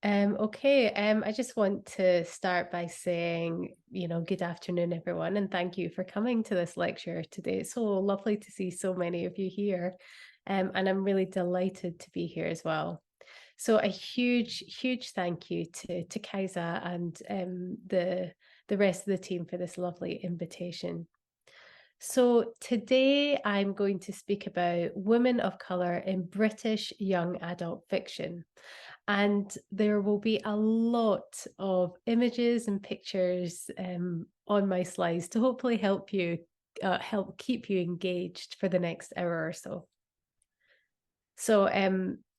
I just want to start by saying, good afternoon, everyone, and thank you for coming to this lecture today. It's so lovely to see so many of you here, and I'm really delighted to be here as well. So a huge, huge thank you to Kaisa and the rest of the team for this lovely invitation. So today I'm going to speak about women of colour in British young adult fiction. And there will be a lot of images and pictures on my slides to hopefully help keep you engaged for the next hour or so. So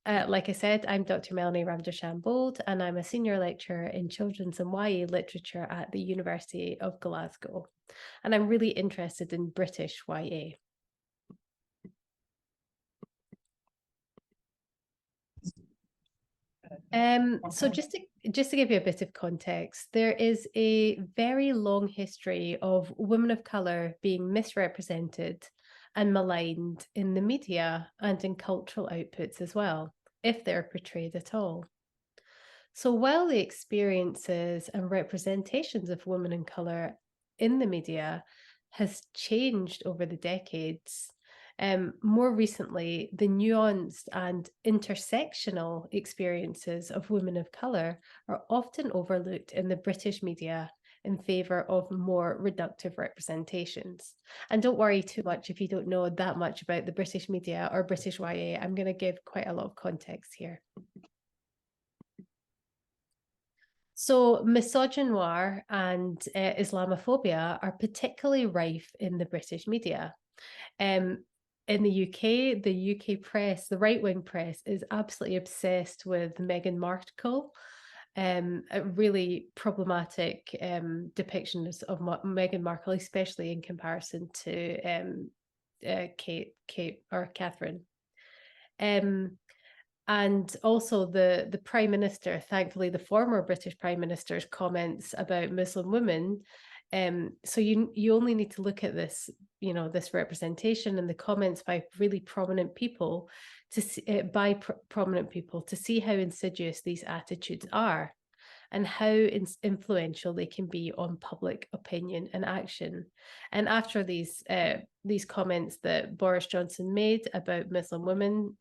like I said, I'm Dr. Melanie Ramdarshan Bold, and I'm a senior lecturer in children's and YA literature at the University of Glasgow. And I'm really interested in British YA. So just to give you a bit of context, there is a very long history of women of colour being misrepresented and maligned in the media and in cultural outputs as well, if they're portrayed at all. So while the experiences and representations of women in colour in the media has changed over the decades, more recently, the nuanced and intersectional experiences of women of colour are often overlooked in the British media in favour of more reductive representations. And don't worry too much if you don't know that much about the British media or British YA. I'm going to give quite a lot of context here. So misogynoir and Islamophobia are particularly rife in the British media. In the UK, the UK press, the right-wing press, is absolutely obsessed with Meghan Markle, a really problematic depictions of Meghan Markle, especially in comparison to Kate or Catherine. And also the Prime Minister, thankfully the former British Prime Minister's comments about Muslim women. So you only need to look at this, this representation and the comments by really prominent people to see, prominent people to see how insidious these attitudes are and how influential they can be on public opinion and action. And after these comments that Boris Johnson made about Muslim women,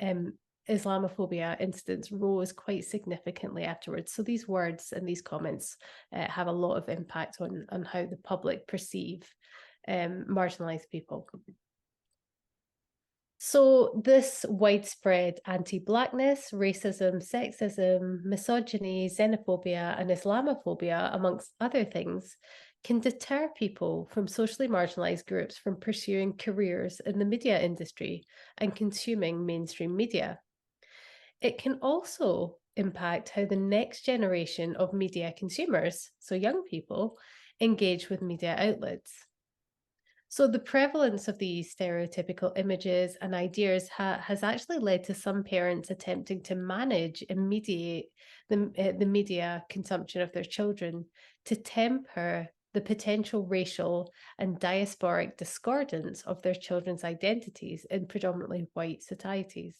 Islamophobia incidents rose quite significantly afterwards. So these words and these comments have a lot of impact on how the public perceive marginalised people. So this widespread anti-Blackness, racism, sexism, misogyny, xenophobia, and Islamophobia, amongst other things, can deter people from socially marginalised groups from pursuing careers in the media industry and consuming mainstream media. It can also impact how the next generation of media consumers, so young people, engage with media outlets. So the prevalence of these stereotypical images and ideas has actually led to some parents attempting to manage and mediate the media consumption of their children to temper the potential racial and diasporic discordance of their children's identities in predominantly white societies.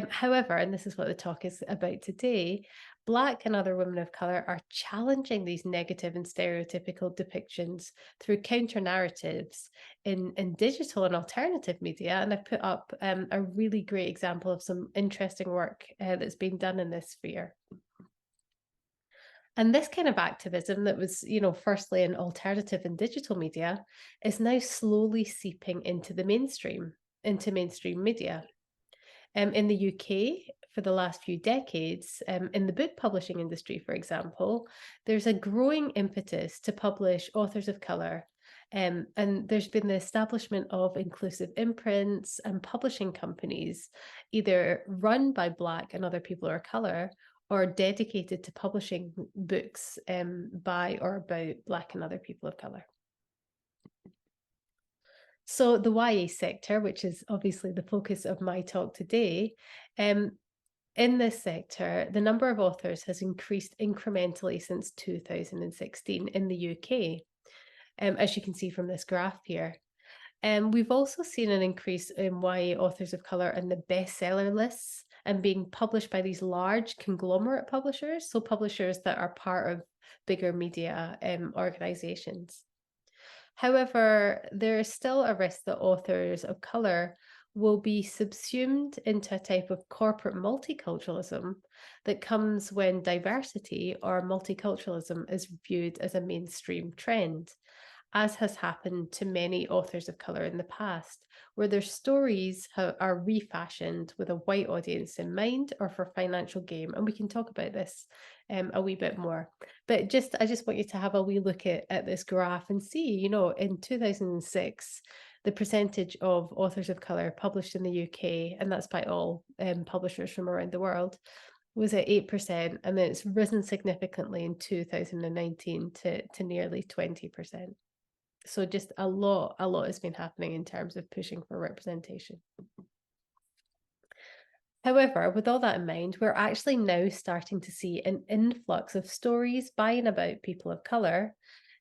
However, and this is what the talk is about today, Black and other women of colour are challenging these negative and stereotypical depictions through counter-narratives in digital and alternative media. And I've put up a really great example of some interesting work that's been done in this sphere. And this kind of activism that was, firstly in alternative and digital media is now slowly seeping into mainstream media. In the UK, for the last few decades, in the book publishing industry, for example, there's a growing impetus to publish authors of colour. And there's been the establishment of inclusive imprints and publishing companies, either run by Black and other people of colour or dedicated to publishing books by or about Black and other people of colour. So the YA sector, which is obviously the focus of my talk today, in this sector, the number of authors has increased incrementally since 2016 in the UK, as you can see from this graph here. We've also seen an increase in YA authors of colour in the bestseller lists and being published by these large conglomerate publishers, so publishers that are part of bigger media organizations. However, there is still a risk that authors of colour will be subsumed into a type of corporate multiculturalism that comes when diversity or multiculturalism is viewed as a mainstream trend, as has happened to many authors of colour in the past, where their stories are refashioned with a white audience in mind or for financial gain. And we can talk about this a wee bit more. But I just want you to have a wee look at this graph and see, in 2006, the percentage of authors of colour published in the UK, and that's by all publishers from around the world, was at 8%, and then it's risen significantly in 2019 to nearly 20%. So just a lot has been happening in terms of pushing for representation. However, with all that in mind, we're actually now starting to see an influx of stories by and about people of colour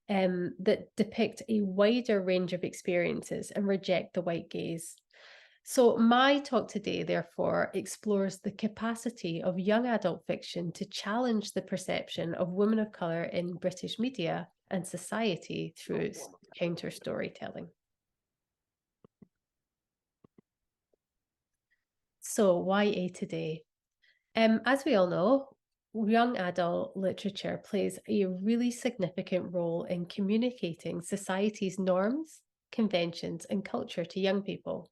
that depict a wider range of experiences and reject the white gaze. So my talk today, therefore, explores the capacity of young adult fiction to challenge the perception of women of colour in British media and society through counter storytelling. So YA today. As we all know, young adult literature plays a really significant role in communicating society's norms, conventions, and culture to young people.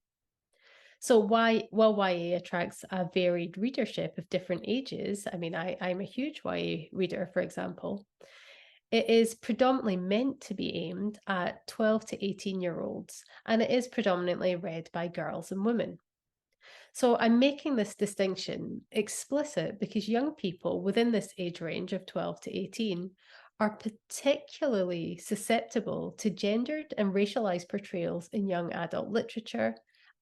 So while YA attracts a varied readership of different ages, I mean, I'm a huge YA reader, for example, it is predominantly meant to be aimed at 12 to 18-year-olds, and it is predominantly read by girls and women. So I'm making this distinction explicit because young people within this age range of 12 to 18 are particularly susceptible to gendered and racialized portrayals in young adult literature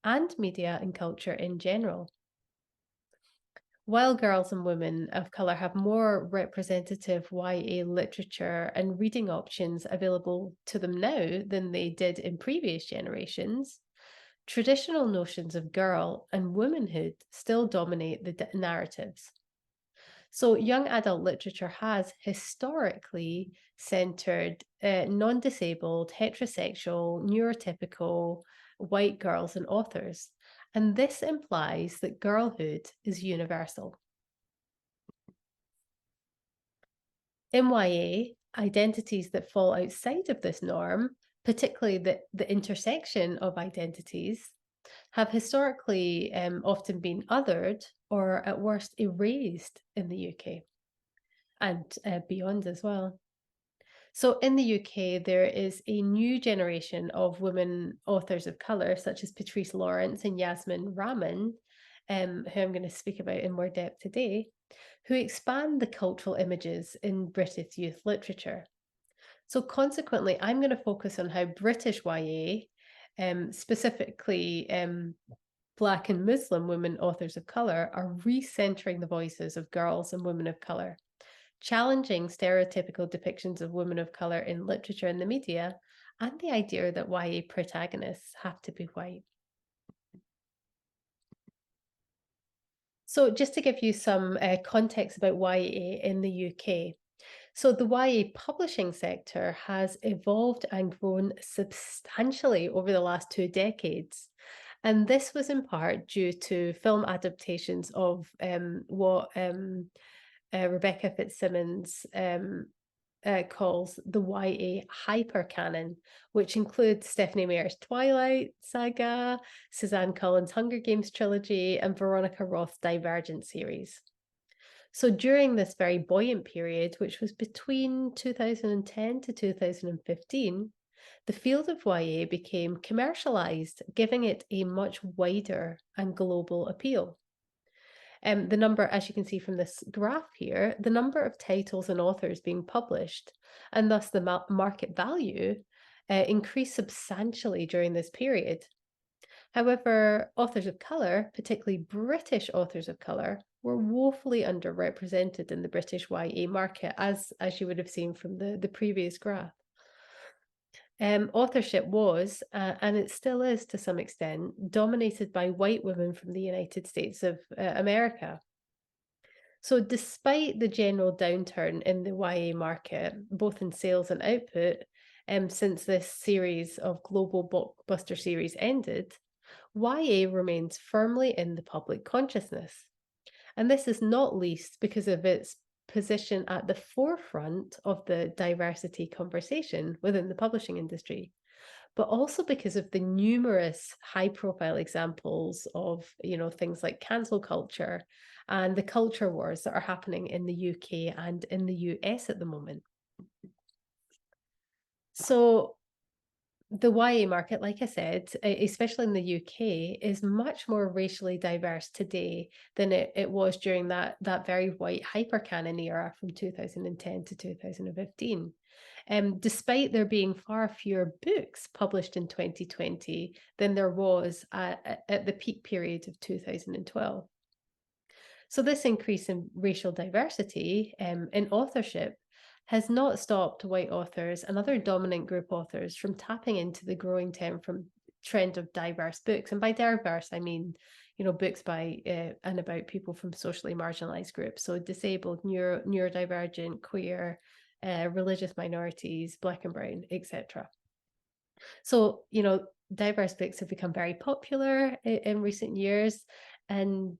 and media and culture in general. While girls and women of colour have more representative YA literature and reading options available to them now than they did in previous generations, traditional notions of girl and womanhood still dominate the narratives. So young adult literature has historically centred non-disabled, heterosexual, neurotypical white girls and authors, and this implies that girlhood is universal. In YA, identities that fall outside of this norm, particularly the intersection of identities, have historically often been othered or at worst erased in the UK and beyond as well. So in the UK, there is a new generation of women authors of colour, such as Patrice Lawrence and Yasmin Rahman, who I'm going to speak about in more depth today, who expand the cultural images in British youth literature. So consequently, I'm going to focus on how British YA, specifically Black and Muslim women authors of colour, are recentering the voices of girls and women of colour, challenging stereotypical depictions of women of colour in literature and the media, and the idea that YA protagonists have to be white. So just to give you some context about YA in the UK. So the YA publishing sector has evolved and grown substantially over the last 2 decades. And this was in part due to film adaptations of what Rebecca Fitzsimmons calls the YA hypercanon, which includes Stephanie Meyer's Twilight saga, Suzanne Collins' Hunger Games trilogy, and Veronica Roth's Divergent series. So during this very buoyant period, which was between 2010 to 2015, the field of YA became commercialized, giving it a much wider and global appeal. The number, as you can see from this graph here, the number of titles and authors being published, and thus the market value, increased substantially during this period. However, authors of colour, particularly British authors of colour, were woefully underrepresented in the British YA market, as you would have seen from the previous graph. Authorship was, and it still is to some extent, dominated by white women from the United States of America. So, despite the general downturn in the YA market, both in sales and output, since this series of global blockbuster series ended, YA remains firmly in the public consciousness. And this is not least because of its position at the forefront of the diversity conversation within the publishing industry, but also because of the numerous high profile examples of, things like cancel culture and the culture wars that are happening in the UK and in the US at the moment. So the YA market, like I said, especially in the UK, is much more racially diverse today than it was during that very white hypercanon era from 2010 to 2015. Despite there being far fewer books published in 2020 than there was at the peak period of 2012. So this increase in racial diversity in authorship has not stopped white authors and other dominant group authors from tapping into the growing trend of diverse books. And by diverse, I mean, books by and about people from socially marginalized groups. So disabled, neurodivergent, queer, religious minorities, Black and brown, etc. So, diverse books have become very popular in recent years. And,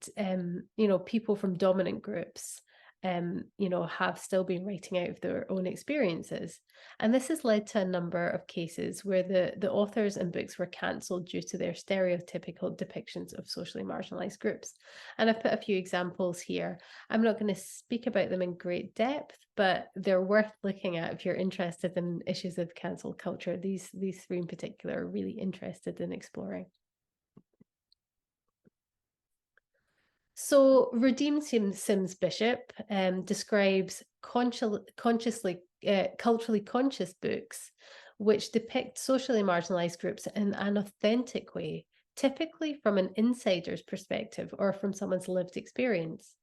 people from dominant groups have still been writing out of their own experiences. And this has led to a number of cases where the authors and books were cancelled due to their stereotypical depictions of socially marginalized groups. And I've put a few examples here. I'm not going to speak about them in great depth, but they're worth looking at if you're interested in issues of cancel culture. These three in particular are really interested in exploring. So Redeem Sims Bishop describes consciously culturally conscious books which depict socially marginalized groups in an authentic way, typically from an insider's perspective or from someone's lived experience.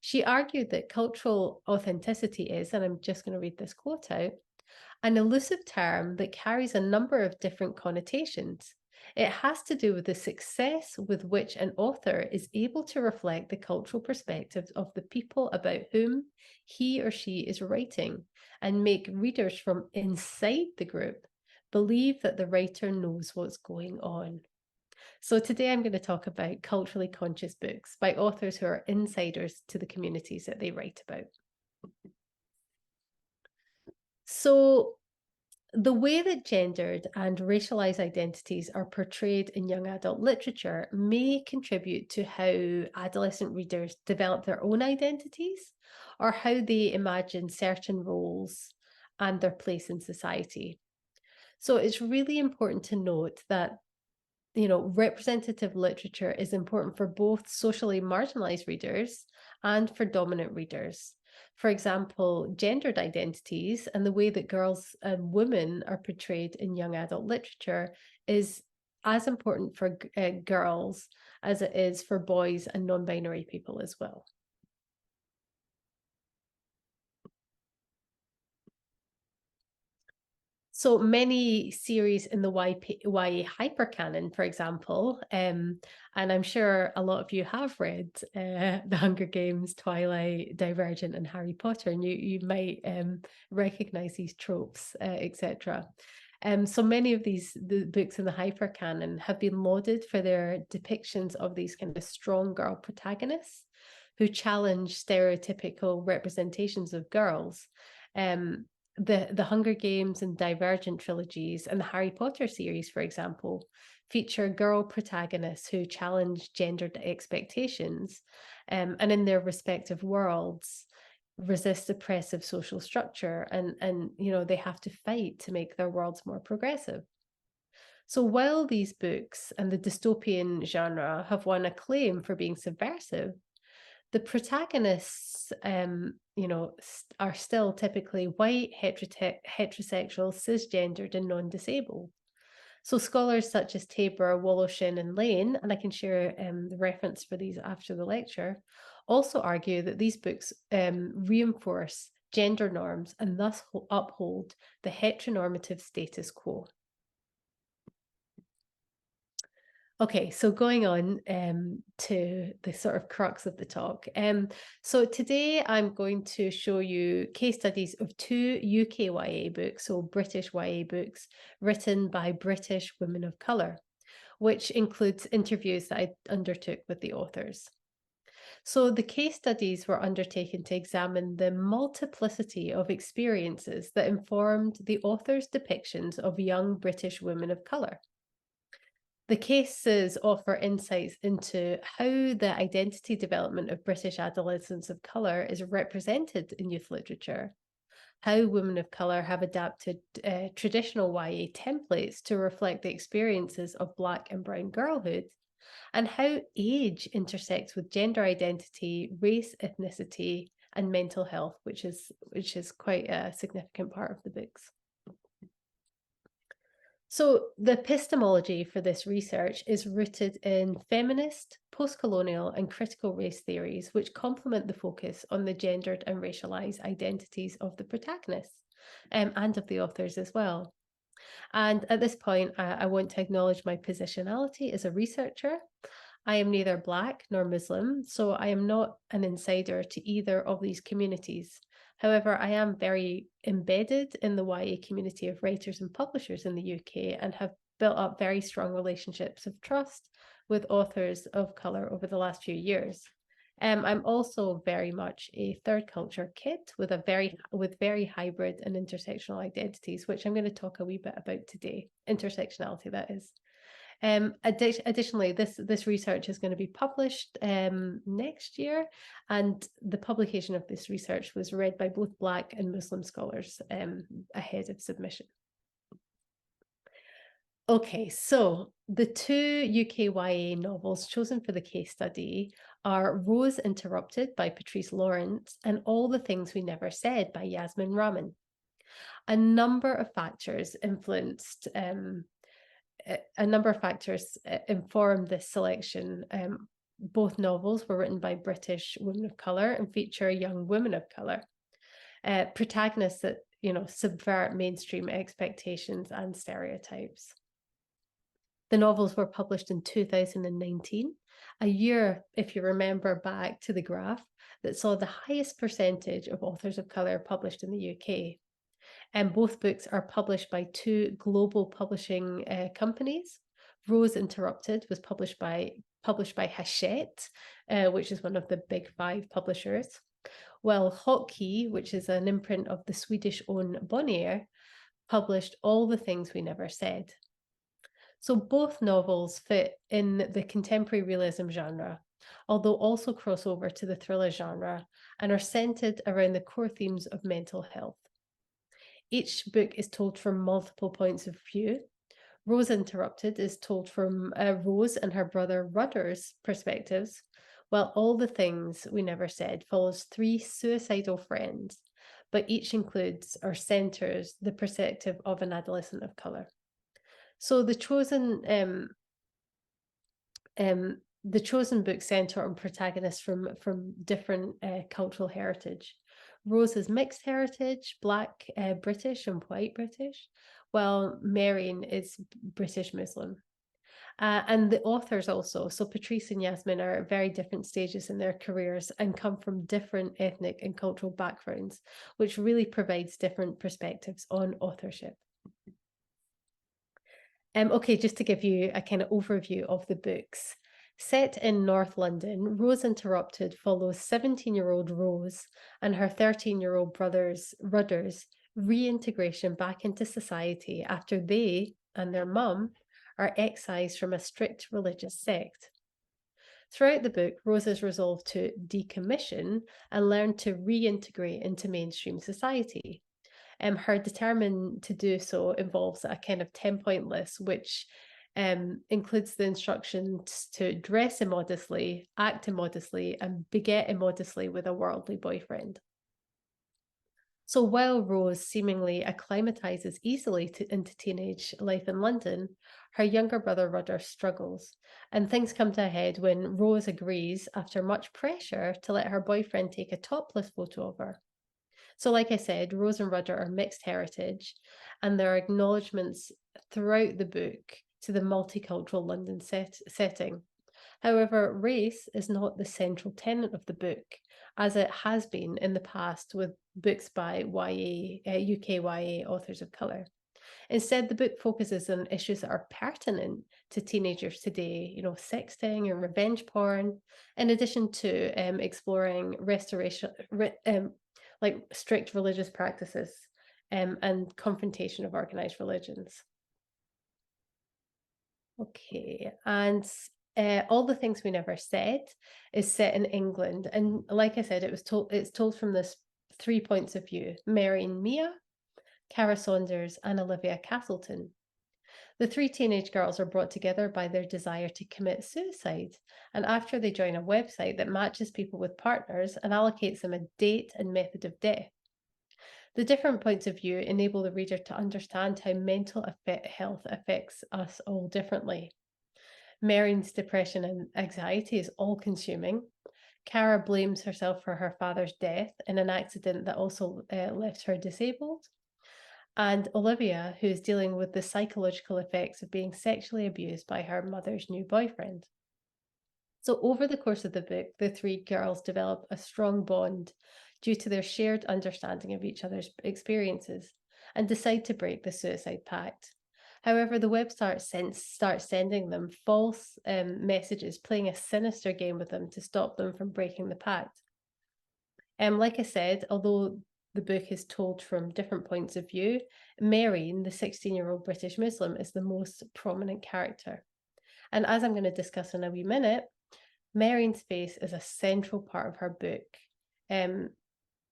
She argued that cultural authenticity is, and I'm just going to read this quote out, an elusive term that carries a number of different connotations. It has to do with the success with which an author is able to reflect the cultural perspectives of the people about whom he or she is writing and make readers from inside the group believe that the writer knows what's going on. So today I'm going to talk about culturally conscious books by authors who are insiders to the communities that they write about. So the way that gendered and racialized identities are portrayed in young adult literature may contribute to how adolescent readers develop their own identities or how they imagine certain roles and their place in society. So it's really important to note that representative literature is important for both socially marginalized readers and for dominant readers. For example, gendered identities and the way that girls and women are portrayed in young adult literature is as important for girls as it is for boys and non-binary people as well. So many series in the YA hypercanon, for example, and I'm sure a lot of you have read The Hunger Games, Twilight, Divergent, and Harry Potter, and you might recognize these tropes, etc. So many of the books in the hypercanon have been lauded for their depictions of these kind of strong girl protagonists who challenge stereotypical representations of girls. The Hunger Games and Divergent trilogies and the Harry Potter series, for example, feature girl protagonists who challenge gendered expectations and in their respective worlds resist oppressive social structure and they have to fight to make their worlds more progressive. So while these books and the dystopian genre have won acclaim for being subversive, the protagonists, are still typically white, heterosexual, cisgendered, and non-disabled. So scholars such as Tabor, Woloshin, and Lane, and I can share the reference for these after the lecture, also argue that these books reinforce gender norms and thus uphold the heteronormative status quo. Okay, so going on to the sort of crux of the talk. So today I'm going to show you case studies of 2 UKYA books, so British YA books, written by British women of colour, which includes interviews that I undertook with the authors. So the case studies were undertaken to examine the multiplicity of experiences that informed the authors' depictions of young British women of colour. The cases offer insights into how the identity development of British adolescents of colour is represented in youth literature, how women of colour have adapted traditional YA templates to reflect the experiences of Black and brown girlhood, and how age intersects with gender identity, race, ethnicity, and mental health, which is quite a significant part of the books. So the epistemology for this research is rooted in feminist, post-colonial and critical race theories, which complement the focus on the gendered and racialized identities of the protagonists and of the authors as well. And at this point, I want to acknowledge my positionality as a researcher. I am neither Black nor Muslim, so I am not an insider to either of these communities. However, I am very embedded in the YA community of writers and publishers in the UK and have built up very strong relationships of trust with authors of colour over the last few years. I'm also very much a third culture kid with very hybrid and intersectional identities, which I'm going to talk a wee bit about today. Intersectionality, that is. Additionally, this research is going to be published next year, and the publication of this research was read by both Black and Muslim scholars ahead of submission. Okay, so the 2 UKYA novels chosen for the case study are Rose Interrupted by Patrice Lawrence and All the Things We Never Said by Yasmin Rahman. A number of factors informed this selection. Both novels were written by British women of colour and feature young women of colour, protagonists that subvert mainstream expectations and stereotypes. The novels were published in 2019, a year, if you remember back to the graph, that saw the highest percentage of authors of colour published in the UK. And both books are published by 2 global publishing companies. Rose Interrupted was published by Hachette, which is one of the big 5 publishers, while Hotkey, which is an imprint of the Swedish-owned Bonnier, published All the Things We Never Said. So both novels fit in the contemporary realism genre, although also cross over to the thriller genre and are centered around the core themes of mental health. Each book is told from multiple points of view. Rose Interrupted is told from Rose and her brother Rudder's perspectives, while All the Things We Never Said follows 3 suicidal friends, but each includes or centers the perspective of an adolescent of colour. So the chosen books centre on protagonists from different cultural heritage. Rose is mixed heritage, Black British and white British, while Marion is British Muslim. And the authors also, so Patrice and Yasmin are at very different stages in their careers and come from different ethnic and cultural backgrounds, which really provides different perspectives on authorship. Okay, just to give you a kind of overview of the books. Set in North London, Rose Interrupted follows 17-year-old Rose and her 13-year-old brother's Rudder's reintegration back into society after they and their mum are excised from a strict religious sect. Throughout the book, Rose is resolved to decommission and learn to reintegrate into mainstream society. Her determined to do so involves a kind of 10-point list, which includes the instructions to dress immodestly, act immodestly, and beget immodestly with a worldly boyfriend. So while Rose seemingly acclimatizes easily into teenage life in London, her younger brother Rudder struggles, and things come to a head when Rose agrees, after much pressure, to let her boyfriend take a topless photo of her. So, like I said, Rose and Rudder are mixed heritage, and there are acknowledgements throughout the book to the multicultural London setting. However, race is not the central tenet of the book, as it has been in the past with books by UKYA authors of colour. Instead, the book focuses on issues that are pertinent to teenagers today, sexting and revenge porn, in addition to exploring like strict religious practices and confrontation of organized religions. Okay, and All the Things We Never Said is set in England, and like I said, it's told from this 3 points of view: Mary and Mia, Cara Saunders, and Olivia Castleton. The 3 teenage girls are brought together by their desire to commit suicide, and after they join a website that matches people with partners and allocates them a date and method of death. The different points of view enable the reader to understand how mental health affects us all differently. Mary's depression and anxiety is all-consuming. Cara blames herself for her father's death in an accident that also left her disabled. And Olivia, who is dealing with the psychological effects of being sexually abused by her mother's new boyfriend. So over the course of the book, the 3 girls develop a strong bond due to their shared understanding of each other's experiences and decide to break the suicide pact. However, the web starts sending them false messages, playing a sinister game with them to stop them from breaking the pact. Like I said, although the book is told from different points of view, Mary, the 16-year-old British Muslim, is the most prominent character. And as I'm going to discuss in a wee minute, Mary's face is a central part of her book.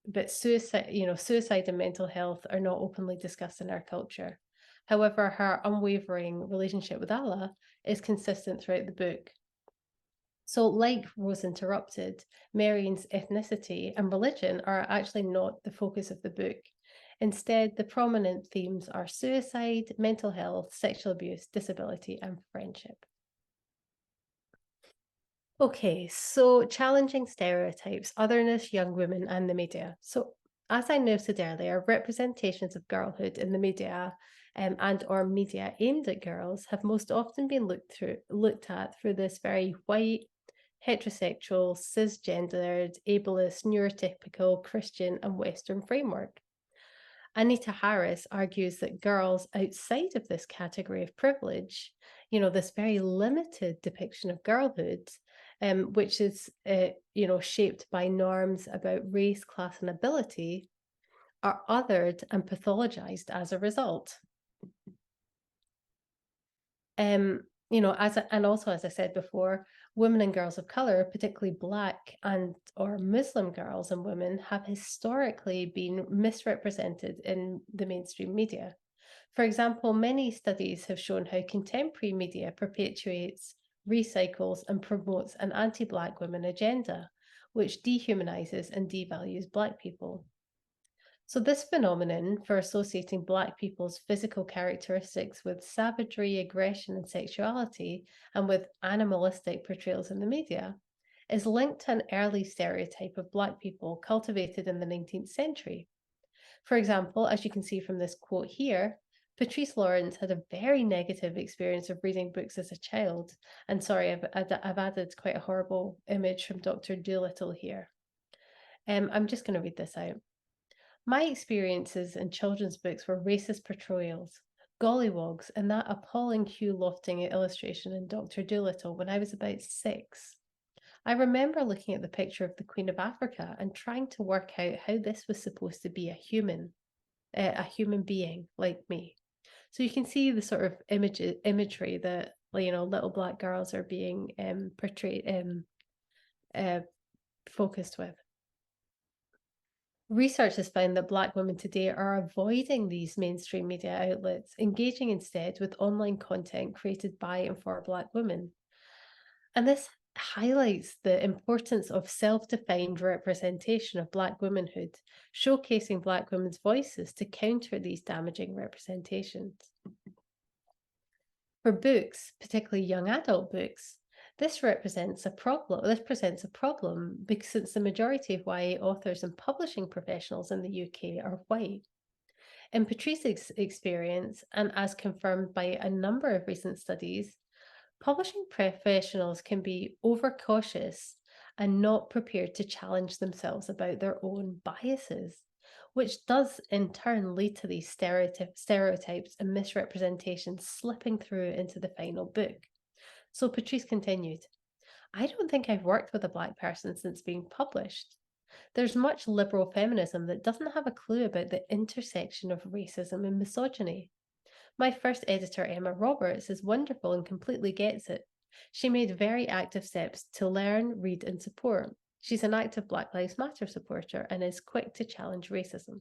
But suicide and mental health are not openly discussed in our culture. However, her unwavering relationship with Allah is consistent throughout the book. So, like Rose Interrupted, Mary's ethnicity and religion are actually not the focus of the book. Instead, the prominent themes are suicide, mental health, sexual abuse, disability, and friendship. Okay, so challenging stereotypes, otherness, young women, and the media. So, as I noted earlier, representations of girlhood in the media and or media aimed at girls have most often been looked at through this very white, heterosexual, cisgendered, ableist, neurotypical, Christian, and Western framework. Anita Harris argues that girls outside of this category of privilege, this very limited depiction of girlhood, which is, shaped by norms about race, class, and ability, are othered and pathologized as a result. And also, as I said before, women and girls of color, particularly Black and or Muslim girls and women, have historically been misrepresented in the mainstream media. For example, many studies have shown how contemporary media perpetuates, recycles, and promotes an anti-Black women agenda, which dehumanizes and devalues Black people. So this phenomenon for associating Black people's physical characteristics with savagery, aggression, and sexuality, and with animalistic portrayals in the media, is linked to an early stereotype of Black people cultivated in the 19th century. For example, as you can see from this quote here, Patrice Lawrence had a very negative experience of reading books as a child. And sorry, I've added quite a horrible image from Dr. Dolittle here. I'm just going to read this out. My experiences in children's books were racist portrayals, gollywogs, and that appalling Hugh Lofting illustration in Dr. Dolittle when I was about 6. I remember looking at the picture of the Queen of Africa and trying to work out how this was supposed to be a human being like me. So you can see the sort of imagery that little Black girls are being portrayed, focused with. Research has found that Black women today are avoiding these mainstream media outlets, engaging instead with online content created by and for Black women. And this highlights the importance of self-defined representation of Black womanhood, showcasing Black women's voices to counter these damaging representations. For books, particularly young adult books, This presents a problem because since the majority of YA authors and publishing professionals in the UK are white. In Patrice's experience, and as confirmed by a number of recent studies, publishing professionals can be overcautious and not prepared to challenge themselves about their own biases, which does in turn lead to these stereotypes and misrepresentations slipping through into the final book. So Patrice continued, I don't think I've worked with a Black person since being published. There's much liberal feminism that doesn't have a clue about the intersection of racism and misogyny. My first editor, Emma Roberts, is wonderful and completely gets it. She made very active steps to learn, read, and support. She's an active Black Lives Matter supporter and is quick to challenge racism.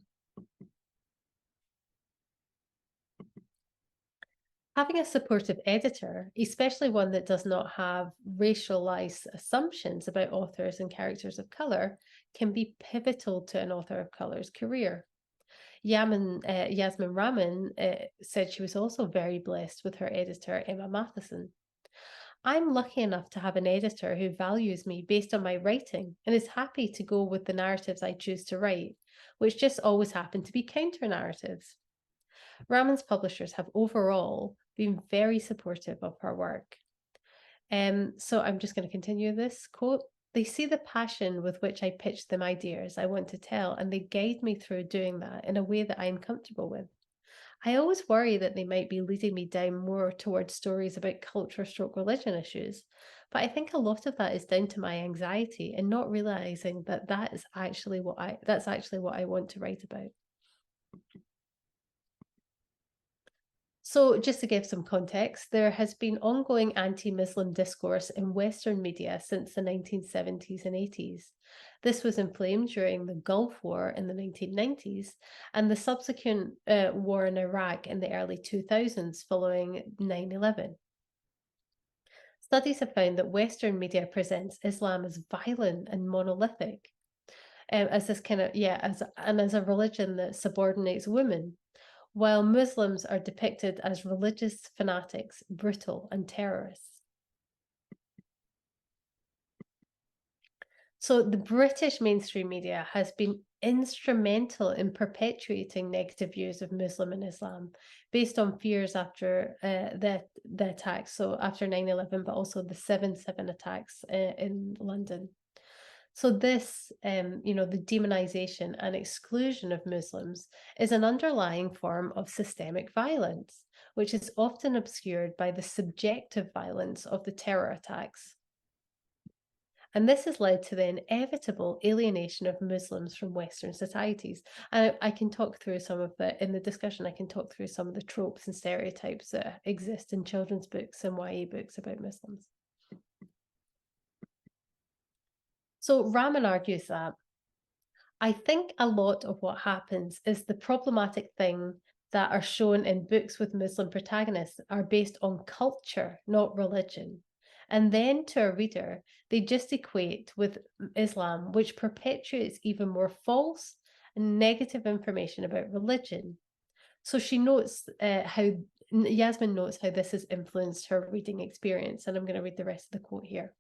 Having a supportive editor, especially one that does not have racialized assumptions about authors and characters of colour, can be pivotal to an author of colour's career. Yasmin Rahman said she was also very blessed with her editor, Emma Matheson. I'm lucky enough to have an editor who values me based on my writing and is happy to go with the narratives I choose to write, which just always happen to be counter narratives. Rahman's publishers have overall been very supportive of her work. So I'm just going to continue this quote. They see the passion with which I pitch them ideas I want to tell, and they guide me through doing that in a way that I'm comfortable with. I always worry that they might be leading me down more towards stories about culture/religion issues, but I think a lot of that is down to my anxiety and not realizing that that's actually what I want to write about. So just to give some context, there has been ongoing anti-Muslim discourse in Western media since the 1970s and 80s. This was inflamed during the Gulf War in the 1990s and the subsequent war in Iraq in the early 2000s following 9/11. Studies have found that Western media presents Islam as violent and monolithic, as a religion that subordinates women, while Muslims are depicted as religious fanatics, brutal, and terrorists. So the British mainstream media has been instrumental in perpetuating negative views of Muslim and Islam based on fears after the attacks, so after 9/11, but also the 7/7 attacks in London. So this, the demonization and exclusion of Muslims is an underlying form of systemic violence, which is often obscured by the subjective violence of the terror attacks. And this has led to the inevitable alienation of Muslims from Western societies. And I can talk through in the discussion, I can talk through some of the tropes and stereotypes that exist in children's books and YA books about Muslims. So Rahman argues that I think a lot of what happens is the problematic thing that are shown in books with Muslim protagonists are based on culture, not religion. And then to a reader, they just equate with Islam, which perpetuates even more false and negative information about religion. So Yasmin notes how this has influenced her reading experience. And I'm going to read the rest of the quote here.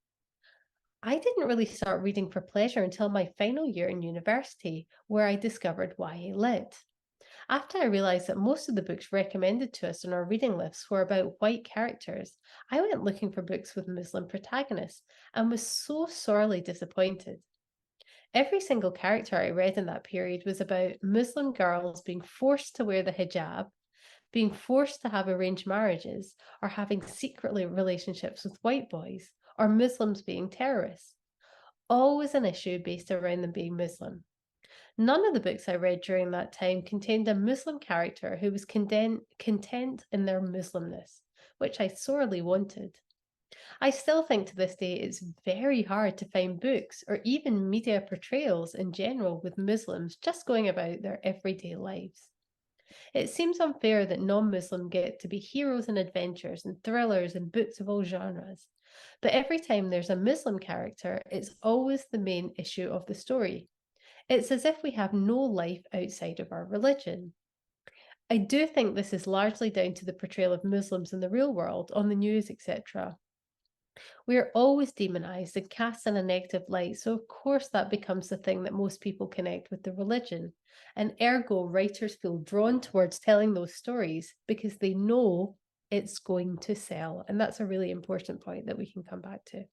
I didn't really start reading for pleasure until my final year in university, where I discovered YA Lit. After I realised that most of the books recommended to us on our reading lists were about white characters, I went looking for books with Muslim protagonists and was so sorely disappointed. Every single character I read in that period was about Muslim girls being forced to wear the hijab, being forced to have arranged marriages, or having secretly relationships with white boys, or Muslims being terrorists. Always an issue based around them being Muslim. None of the books I read during that time contained a Muslim character who was content in their Muslimness, which I sorely wanted. I still think to this day it's very hard to find books or even media portrayals in general with Muslims just going about their everyday lives. It seems unfair that non-Muslim get to be heroes in adventures and thrillers and books of all genres. But every time there's a Muslim character, it's always the main issue of the story. It's as if we have no life outside of our religion. I do think this is largely down to the portrayal of Muslims in the real world, on the news, etc. We are always demonized and cast in a negative light, so of course that becomes the thing that most people connect with the religion. And ergo, writers feel drawn towards telling those stories because they know it's going to sell. And that's a really important point that we can come back to.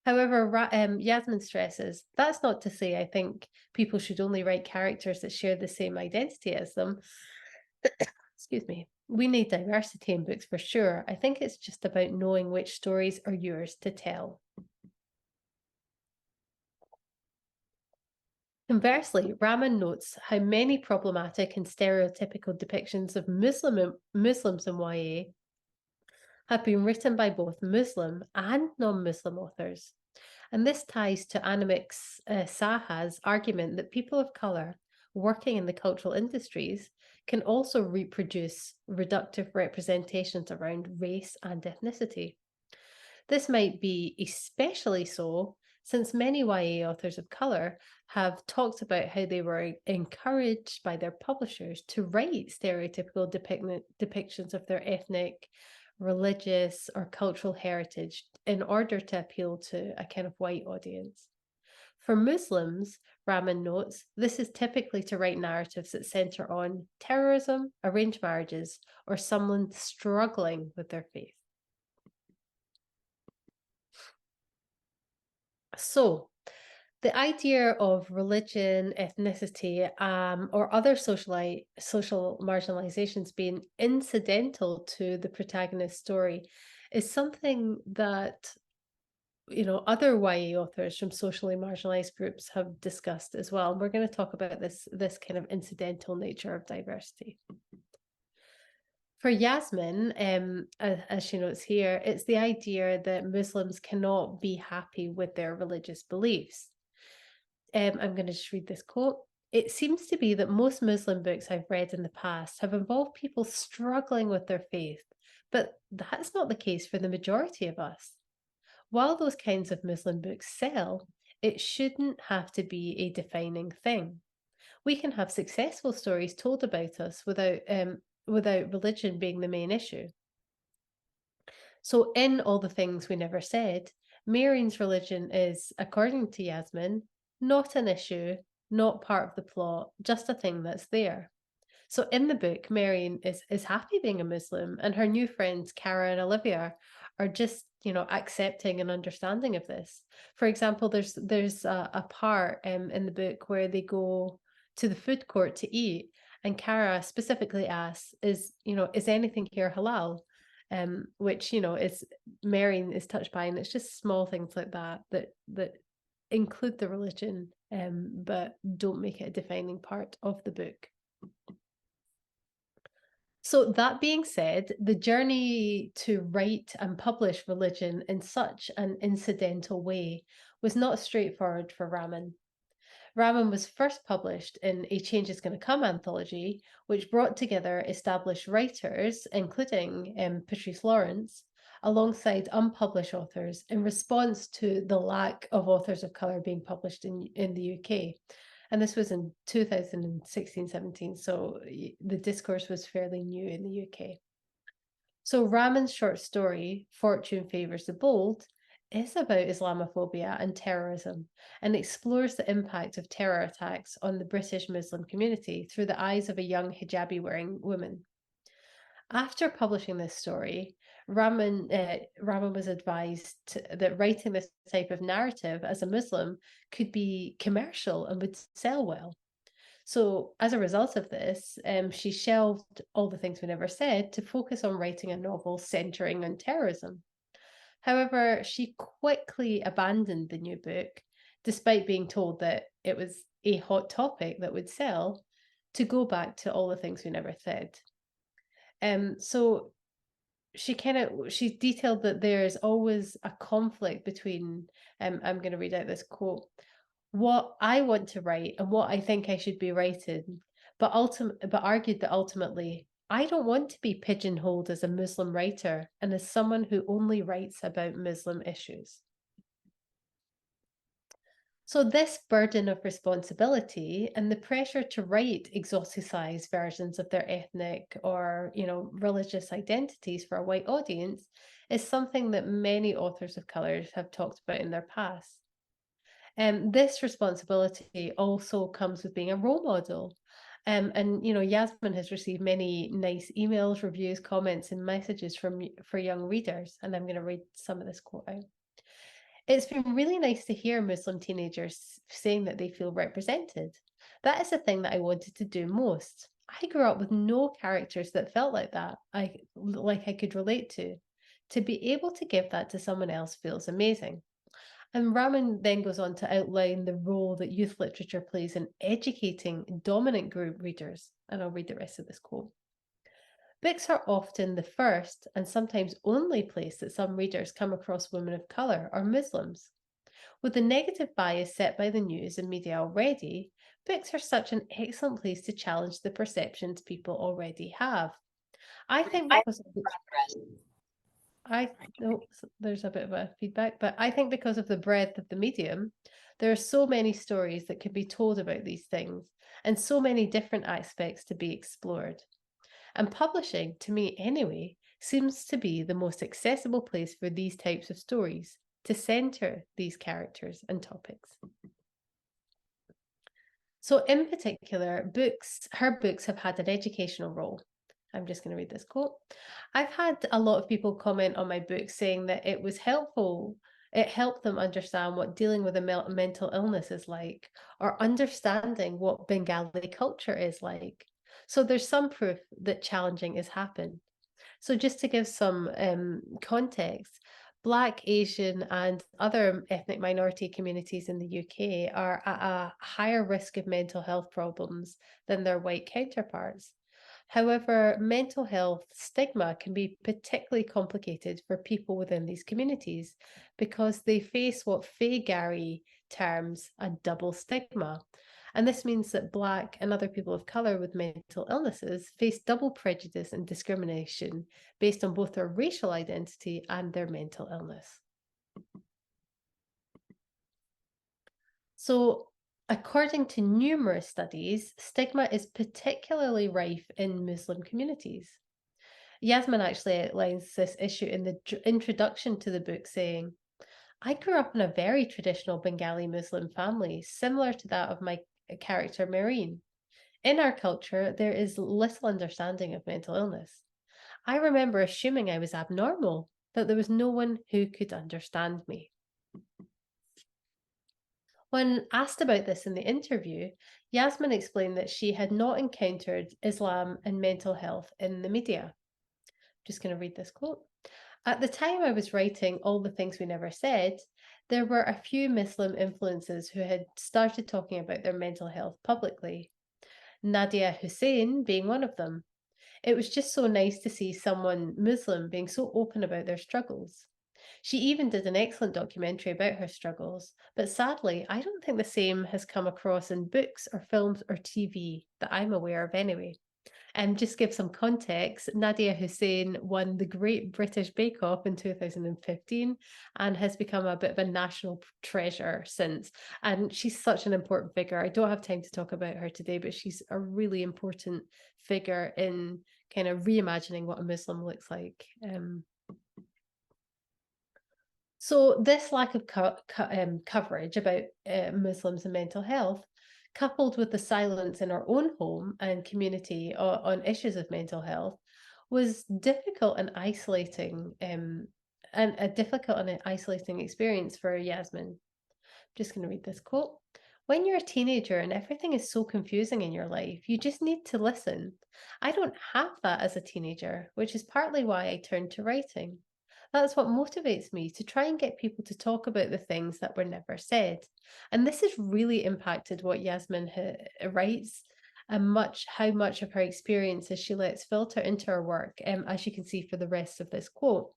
However, Yasmin stresses, that's not to say I think people should only write characters that share the same identity as them. Excuse me. We need diversity in books for sure. I think it's just about knowing which stories are yours to tell. Conversely, Raman notes how many problematic and stereotypical depictions of Muslims in YA have been written by both Muslim and non-Muslim authors. And this ties to Animix Saha's argument that people of colour working in the cultural industries can also reproduce reductive representations around race and ethnicity. This might be especially so since many YA authors of colour have talked about how they were encouraged by their publishers to write stereotypical depictions of their ethnic, religious, or cultural heritage in order to appeal to a kind of white audience. For Muslims, Raman notes, this is typically to write narratives that centre on terrorism, arranged marriages, or someone struggling with their faith. So, the idea of religion, ethnicity, or other social marginalizations being incidental to the protagonist's story is something that other YA authors from socially marginalized groups have discussed as well. And we're going to talk about this kind of incidental nature of diversity. For Yasmin, as she notes here, it's the idea that Muslims cannot be happy with their religious beliefs. I'm going to just read this quote. It seems to be that most Muslim books I've read in the past have involved people struggling with their faith, but that's not the case for the majority of us. While those kinds of Muslim books sell, it shouldn't have to be a defining thing. We can have successful stories told about us without religion being the main issue. So in All the Things We Never Said, Marian's religion is, according to Yasmin, not an issue, not part of the plot, just a thing that's there. So in the book, Marian is happy being a Muslim, and her new friends, Cara and Olivia, are just, accepting and understanding of this. For example, there's a part in the book where they go to the food court to eat, and Cara specifically asks, is anything here halal? Which is Marian is touched by, and it's just small things like that include the religion, but don't make it a defining part of the book. So that being said, the journey to write and publish religion in such an incidental way was not straightforward for Raman. Raman was first published in A Change Is Going to Come anthology, which brought together established writers, including Patrice Lawrence, alongside unpublished authors in response to the lack of authors of colour being published in the UK. And this was in 2016-17, so the discourse was fairly new in the UK. So Raman's short story, Fortune Favours the Bold, is about Islamophobia and terrorism and explores the impact of terror attacks on the British Muslim community through the eyes of a young hijabi-wearing woman. After publishing this story, Raman was advised that writing this type of narrative as a Muslim could be commercial and would sell well. So as a result of this, she shelved All the Things We Never Said to focus on writing a novel centering on terrorism. However, she quickly abandoned the new book, despite being told that it was a hot topic that would sell, to go back to All the Things We Never Said. So she detailed that there's always a conflict between, I'm going to read out this quote, what I want to write and what I think I should be writing, but argued that ultimately I don't want to be pigeonholed as a Muslim writer and as someone who only writes about Muslim issues. So this burden of responsibility and the pressure to write exoticized versions of their ethnic or, religious identities for a white audience is something that many authors of color have talked about in their past. This responsibility also comes with being a role model. Yasmin has received many nice emails, reviews, comments, and messages for young readers. And I'm going to read some of this quote out. It's been really nice to hear Muslim teenagers saying that they feel represented. That is the thing that I wanted to do most. I grew up with no characters that felt like that, I could relate to. To be able to give that to someone else feels amazing. And Raman then goes on to outline the role that youth literature plays in educating dominant group readers. And I'll read the rest of this quote. Books are often the first and sometimes only place that some readers come across women of colour or Muslims. With the negative bias set by the news and media already, books are such an excellent place to challenge the perceptions people already have. I think because of the, there's a bit of a feedback, but I think because of the breadth of the medium, there are so many stories that could be told about these things and so many different aspects to be explored. And publishing, to me anyway, seems to be the most accessible place for these types of stories to centre these characters and topics. So in particular, her books have had an educational role. I'm just going to read this quote. I've had a lot of people comment on my book saying that it was helpful. It helped them understand what dealing with a mental illness is like, or understanding what Bengali culture is like. So there's some proof that challenging has happened. So just to give some context, Black, Asian, and other ethnic minority communities in the UK are at a higher risk of mental health problems than their white counterparts. However, mental health stigma can be particularly complicated for people within these communities because they face what Faye Gary terms a double stigma. And this means that Black and other people of colour with mental illnesses face double prejudice and discrimination based on both their racial identity and their mental illness. So, according to numerous studies, stigma is particularly rife in Muslim communities. Yasmin actually outlines this issue in the introduction to the book, saying, I grew up in a very traditional Bengali Muslim family, similar to that of my character Marine. In our culture, there is little understanding of mental illness. I remember assuming I was abnormal, that there was no one who could understand me. When asked about this in the interview, Yasmin explained that she had not encountered Islam and mental health in the media. I'm just going to read this quote. At the time I was writing All the Things We Never Said, there were a few Muslim influencers who had started talking about their mental health publicly. Nadia Hussein being one of them. It was just so nice to see someone Muslim being so open about their struggles. She even did an excellent documentary about her struggles, but sadly, I don't think the same has come across in books or films or TV that I'm aware of anyway. And just give some context, Nadia Hussein won the Great British Bake Off in 2015 and has become a bit of a national treasure since. And she's such an important figure. I don't have time to talk about her today, but she's a really important figure in kind of reimagining what a Muslim looks like. So this lack of coverage about Muslims and mental health, coupled with the silence in our own home and community on issues of mental health, was difficult and isolating, and a difficult and an isolating experience for Yasmin. I'm just going to read this quote. When you're a teenager and everything is so confusing in your life, you just need to listen. I don't have that as a teenager, which is partly why I turned to writing. That's what motivates me to try and get people to talk about the things that were never said. And this has really impacted what Yasmin writes and how much of her experiences she lets filter into her work, as you can see for the rest of this quote.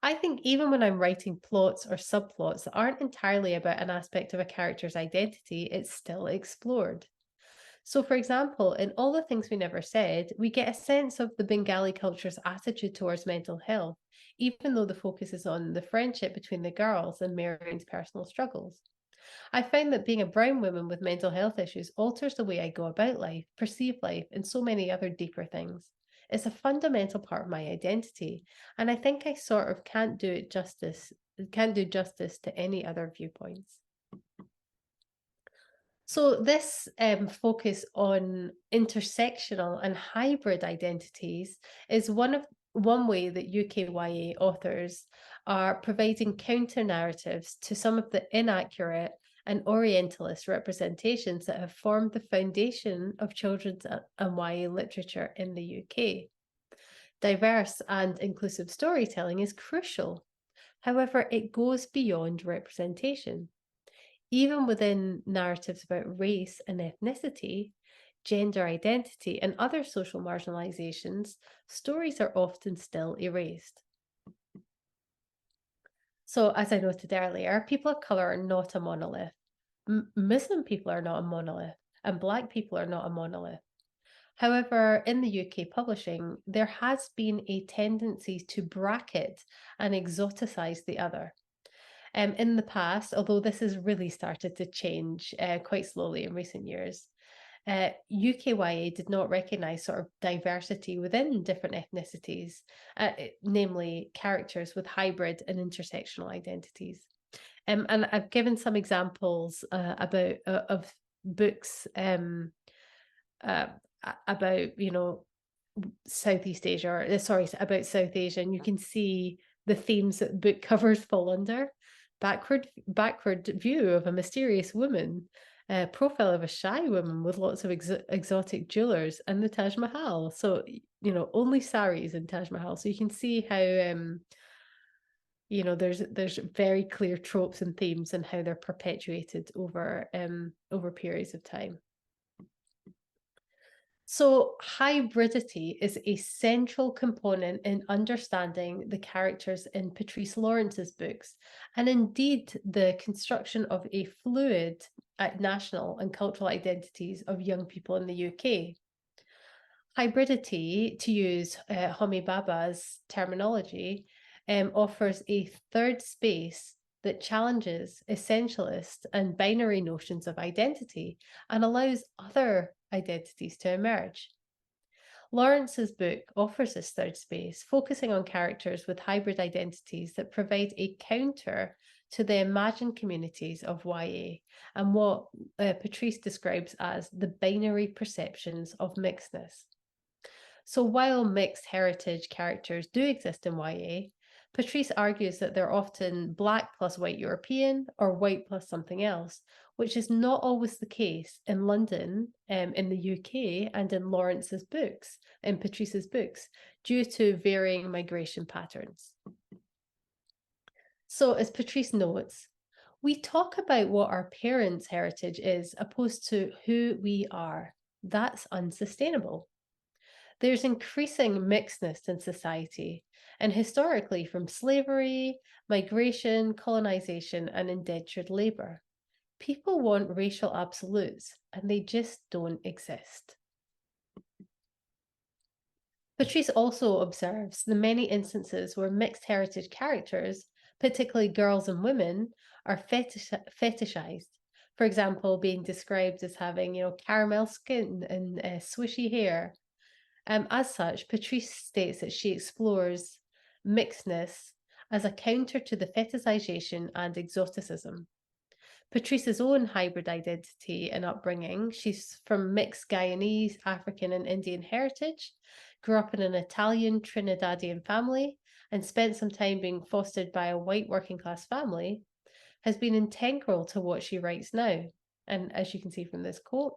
I think even when I'm writing plots or subplots that aren't entirely about an aspect of a character's identity, it's still explored. So, for example, in All the Things We Never Said, we get a sense of the Bengali culture's attitude towards mental health, even though the focus is on the friendship between the girls and Marian's personal struggles. I find that being a brown woman with mental health issues alters the way I go about life, perceive life, and so many other deeper things. It's a fundamental part of my identity, and I think I sort of can't do justice to any other viewpoints. So this focus on intersectional and hybrid identities is one way that UKYA authors are providing counter narratives to some of the inaccurate and Orientalist representations that have formed the foundation of children's and YA literature in the UK. Diverse and inclusive storytelling is crucial. However, it goes beyond representation. Even within narratives about race and ethnicity, gender identity, and other social marginalizations, stories are often still erased. So, as I noted earlier, people of colour are not a monolith. Muslim people are not a monolith, and Black people are not a monolith. However, in the UK publishing, there has been a tendency to bracket and exoticize the other. In the past, although this has really started to change quite slowly in recent years, UKYA did not recognise sort of diversity within different ethnicities, namely characters with hybrid and intersectional identities. And I've given some examples of books about Southeast Asia, or about South Asia, and you can see the themes that book covers fall under. Backward view of a mysterious woman, profile of a shy woman with lots of exotic jewelers, and the Taj Mahal. So, only saris in Taj Mahal. So you can see how, there's very clear tropes and themes and how they're perpetuated over periods of time. So hybridity is a central component in understanding the characters in Patrice Lawrence's books, and indeed the construction of a fluid national and cultural identities of young people in the UK. Hybridity, to use Homi Bhabha's terminology, offers a third space that challenges essentialist and binary notions of identity and allows other identities to emerge. Lawrence's book offers this third space, focusing on characters with hybrid identities that provide a counter to the imagined communities of YA and what Patrice describes as the binary perceptions of mixedness. So while mixed heritage characters do exist in YA, Patrice argues that they're often Black plus white European or white plus something else, which is not always the case in London, in the UK, and in Lawrence's books, in Patrice's books, due to varying migration patterns. So as Patrice notes, we talk about what our parents' heritage is opposed to who we are. That's unsustainable. There's increasing mixedness in society, and historically from slavery, migration, colonization, and indentured labor. People want racial absolutes, and they just don't exist. Patrice also observes the many instances where mixed heritage characters, particularly girls and women, are fetishized. For example, being described as having, caramel skin and swishy hair. As such, Patrice states that she explores mixedness as a counter to the fetishization and exoticism. Patrice's own hybrid identity and upbringing, she's from mixed Guyanese, African, and Indian heritage, grew up in an Italian Trinidadian family, and spent some time being fostered by a white working class family, has been integral to what she writes now. And as you can see from this quote,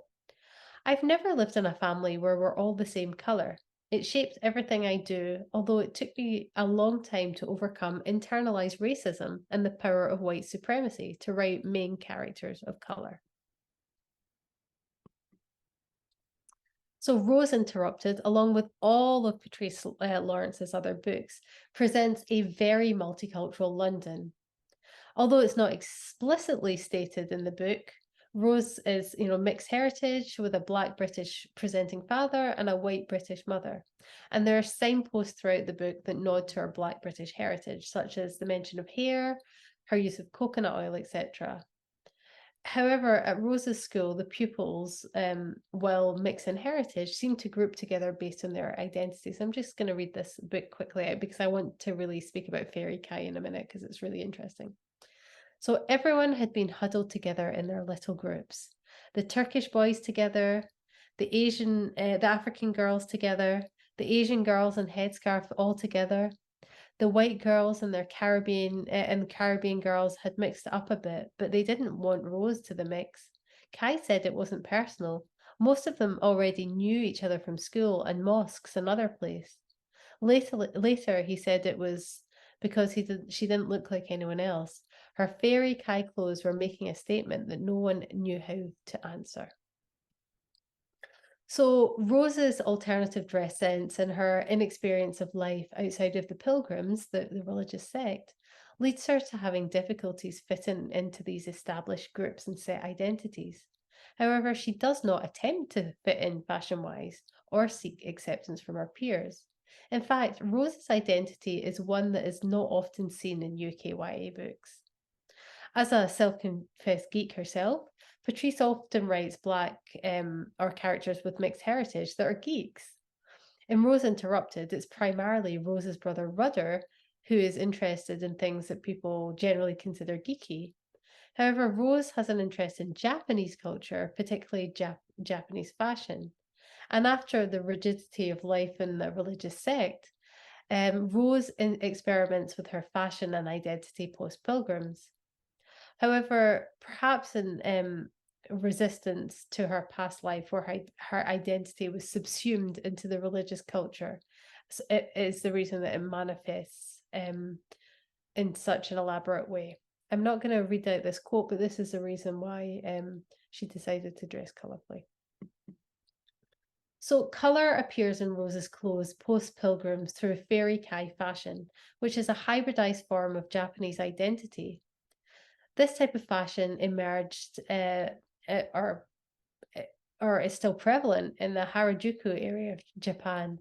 I've never lived in a family where we're all the same colour. It shapes everything I do, although it took me a long time to overcome internalized racism and the power of white supremacy to write main characters of colour. So Rose Interrupted, along with all of Patrice Lawrence's other books, presents a very multicultural London. Although it's not explicitly stated in the book, Rose is, mixed heritage with a Black British presenting father and a white British mother. And there are signposts throughout the book that nod to her Black British heritage, such as the mention of hair, her use of coconut oil, etc. However, at Rose's school, the pupils, while mixing heritage, seem to group together based on their identities. I'm just going to read this book quickly out because I want to really speak about Fairy Kai in a minute because it's really interesting. So everyone had been huddled together in their little groups. The Turkish boys together, the African girls together, the Asian girls in headscarf all together. The white girls and the Caribbean girls had mixed up a bit, but they didn't want Rose to the mix. Kai said it wasn't personal. Most of them already knew each other from school and mosques and other places. Later, he said it was because she didn't look like anyone else. Her fairy Kai clothes were making a statement that no one knew how to answer. So Rose's alternative dress sense and her inexperience of life outside of the Pilgrims, the religious sect, leads her to having difficulties fitting into these established groups and set identities. However, she does not attempt to fit in fashion-wise or seek acceptance from her peers. In fact, Rose's identity is one that is not often seen in UKYA books. As a self-confessed geek herself, Patrice often writes Black or characters with mixed heritage that are geeks. In Rose Interrupted, it's primarily Rose's brother Rudder who is interested in things that people generally consider geeky. However, Rose has an interest in Japanese culture, particularly Japanese fashion. And after the rigidity of life in the religious sect, Rose experiments with her fashion and identity post-Pilgrims. However, perhaps in resistance to her past life, where her identity was subsumed into the religious culture, it is the reason that it manifests in such an elaborate way. I'm not going to read out this quote, but this is the reason why she decided to dress colourfully. So colour appears in Rose's clothes post-Pilgrims through Fairy Kai fashion, which is a hybridized form of Japanese identity. This type of fashion emerged or is still prevalent in the Harajuku area of Japan.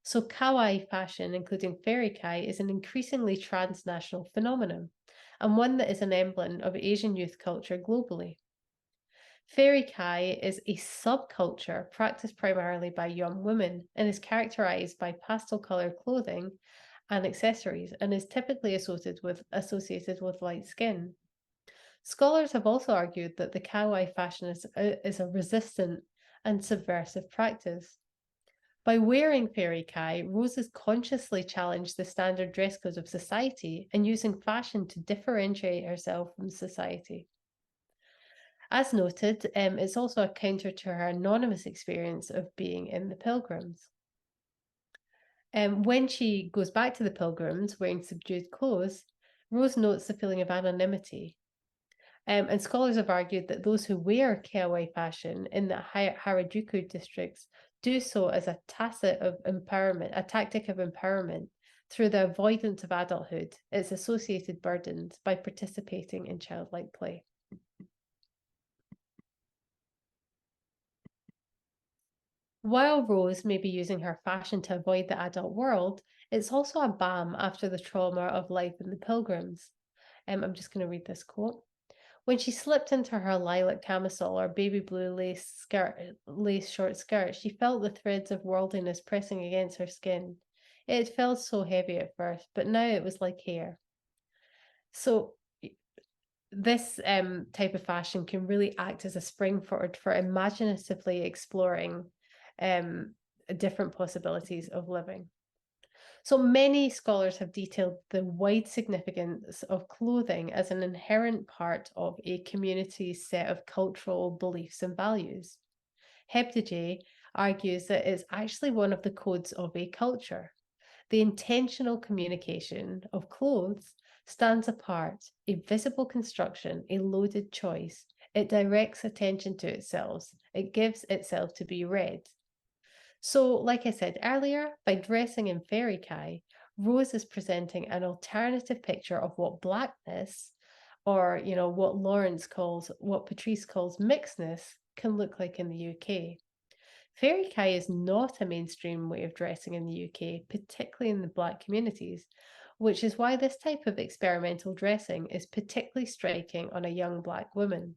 So kawaii fashion, including fairy kai, is an increasingly transnational phenomenon, and one that is an emblem of Asian youth culture globally. Fairy kai is a subculture practiced primarily by young women and is characterized by pastel-colored clothing and accessories, and is typically associated with light skin. Scholars have also argued that the kawaii fashion is a resistant and subversive practice. By wearing fairy kai, Rose has consciously challenged the standard dress code of society and using fashion to differentiate herself from society. As noted, it's also a counter to her anonymous experience of being in the Pilgrims. When she goes back to the Pilgrims wearing subdued clothes, Rose notes the feeling of anonymity. And scholars have argued that those who wear kawaii fashion in the Harajuku districts do so as a tactic of empowerment through the avoidance of adulthood, its associated burdens, by participating in childlike play. While Rose may be using her fashion to avoid the adult world, it's also a balm after the trauma of life in the Pilgrims. I'm just going to read this quote. When she slipped into her lilac camisole or baby blue lace short skirt, she felt the threads of worldliness pressing against her skin. It had felt so heavy at first, but now it was like hair. So this type of fashion can really act as a springboard for imaginatively exploring different possibilities of living. So many scholars have detailed the wide significance of clothing as an inherent part of a community's set of cultural beliefs and values. Hebdige argues that it's actually one of the codes of a culture. The intentional communication of clothes stands apart, a visible construction, a loaded choice. It directs attention to itself. It gives itself to be read. So, like I said earlier, by dressing in fairy kai, Rose is presenting an alternative picture of what blackness, or what Patrice calls mixedness, can look like in the UK. Fairy kai is not a mainstream way of dressing in the UK, particularly in the Black communities, which is why this type of experimental dressing is particularly striking on a young Black woman.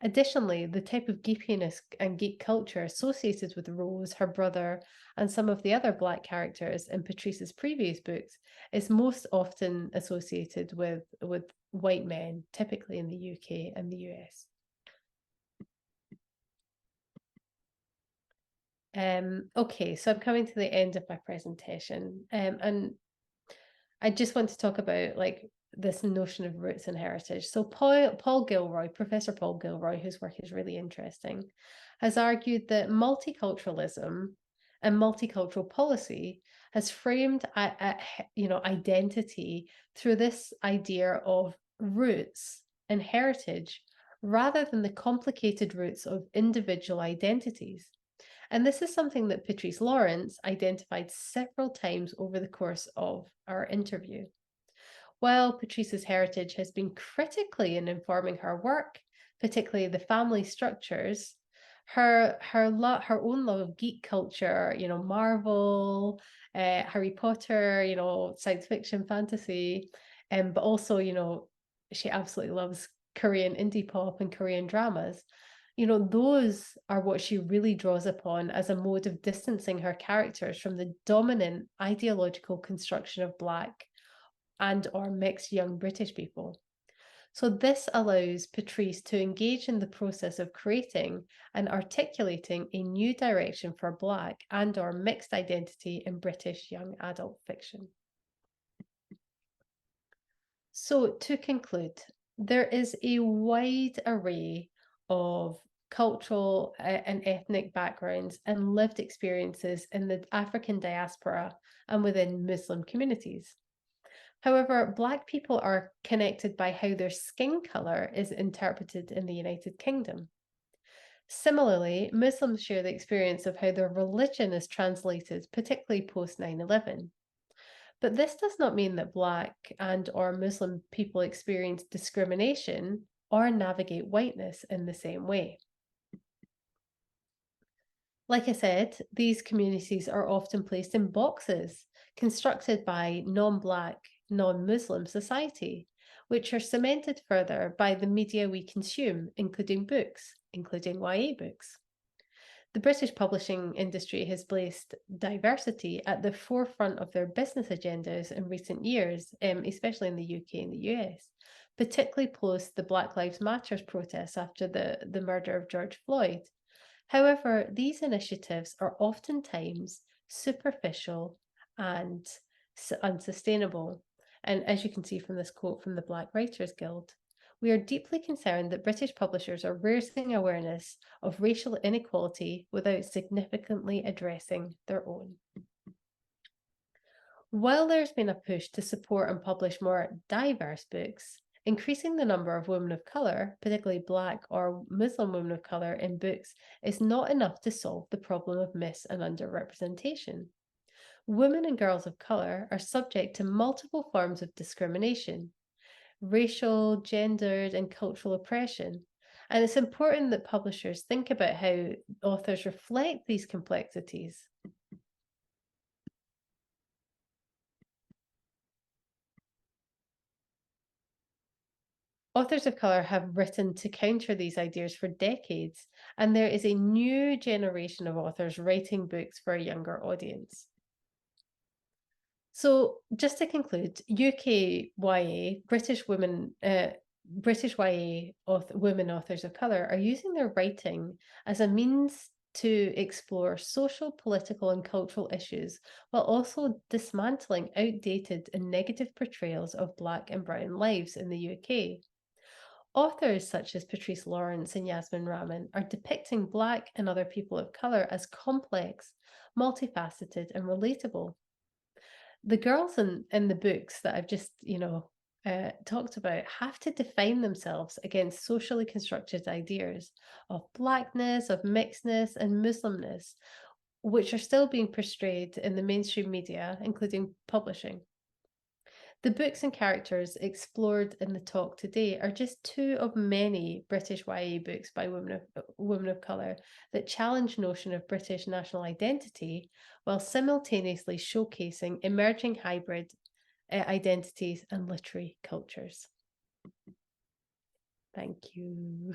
Additionally, the type of geekiness and geek culture associated with Rose, her brother, and some of the other Black characters in Patrice's previous books is most often associated with white men, typically in the UK and the US. Okay, so I'm coming to the end of my presentation, and I just want to talk about like this notion of roots and heritage. So Paul Gilroy, Professor Paul Gilroy, whose work is really interesting, has argued that multiculturalism and multicultural policy has framed identity through this idea of roots and heritage rather than the complicated roots of individual identities. And this is something that Patrice Lawrence identified several times over the course of our interview. While Patrice's heritage has been critically in informing her work, particularly the family structures, her own love of geek culture, Marvel, Harry Potter, science fiction, fantasy, but also, she absolutely loves Korean indie pop and Korean dramas. Those are what she really draws upon as a mode of distancing her characters from the dominant ideological construction of Black and or mixed young British people. So this allows Patrice to engage in the process of creating and articulating a new direction for Black and or mixed identity in British young adult fiction. So to conclude, there is a wide array of cultural and ethnic backgrounds and lived experiences in the African diaspora and within Muslim communities. However, Black people are connected by how their skin colour is interpreted in the United Kingdom. Similarly, Muslims share the experience of how their religion is translated, particularly post 9/11. But this does not mean that Black and or Muslim people experience discrimination or navigate whiteness in the same way. Like I said, these communities are often placed in boxes constructed by non-Black, non-Muslim society, which are cemented further by the media we consume, including books, including YA books. The British publishing industry has placed diversity at the forefront of their business agendas in recent years, especially in the UK and the US, particularly post the Black Lives Matter protests after the murder of George Floyd. However, these initiatives are oftentimes superficial and unsustainable. And as you can see from this quote from the Black Writers Guild, we are deeply concerned that British publishers are raising awareness of racial inequality without significantly addressing their own. While there's been a push to support and publish more diverse books, increasing the number of women of colour, particularly Black or Muslim women of colour in books, is not enough to solve the problem of mis- and underrepresentation. Women and girls of colour are subject to multiple forms of discrimination, racial, gendered, and cultural oppression. And it's important that publishers think about how authors reflect these complexities. Authors of colour have written to counter these ideas for decades, and there is a new generation of authors writing books for a younger audience. So, just to conclude, UKYA, British YA women authors of colour are using their writing as a means to explore social, political, and cultural issues while also dismantling outdated and negative portrayals of Black and brown lives in the UK. Authors such as Patrice Lawrence and Yasmin Rahman are depicting Black and other people of colour as complex, multifaceted, and relatable. The girls in the books that I've just, talked about have to define themselves against socially constructed ideas of Blackness, of mixedness, and Muslimness, which are still being portrayed in the mainstream media, including publishing. The books and characters explored in the talk today are just two of many British YA books by women of colour that challenge notion of British national identity while simultaneously showcasing emerging hybrid identities and literary cultures. Thank you.